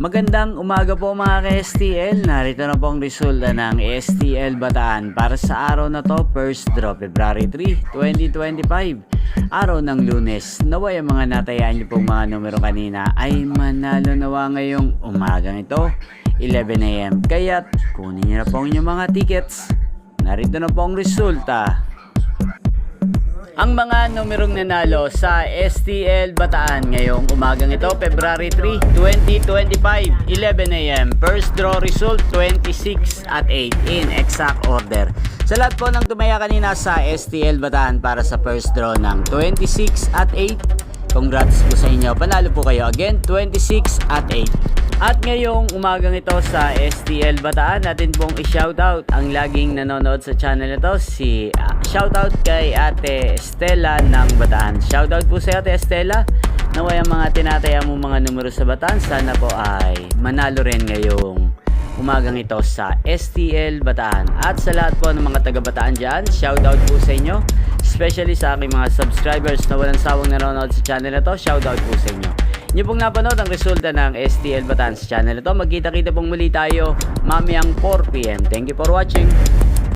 Magandang umaga po mga ka-STL. Narito na po ang resulta ng STL Bataan para sa araw na to, first draw February 3, 2025. Araw ng Lunes. Naway ang mga natayaan niyo pong mga numero kanina ay manalo nawa ngayong umagang ito, 11 AM. Kaya't kunin niyo na po ang inyong mga tickets. Narito na po ang resulta. Ang mga numerong nanalo sa STL Bataan ngayong umagang ito, February 3, 2025, 11 AM. First draw result, 26 at 8 in exact order. Sa lahat po ng tumaya kanina sa STL Bataan para sa first draw ng 26 at 8, congrats po sa inyo. Panalo po kayo again, 26 at 8. At ngayong umagang ito sa STL Bataan, natin pong i-shoutout ang laging nanonood sa channel na to, shoutout kay Ate Estela ng Bataan. Shoutout po sa Ate Estela. Naway ang mga tinataya mo mga numero sa Bataan, sana po ay manalo rin ngayong umagang ito sa STL Bataan. At sa lahat po ng mga taga Bataan dyan, shoutout po sa inyo. Especially sa aking mga subscribers na walang sawang nanonood sa channel na to, shoutout po sa inyo. Inyo pong napanood ang resulta ng STL Bataan sa channel na to. Magkita-kita pong muli tayo mamayang 4 PM. Thank you for watching.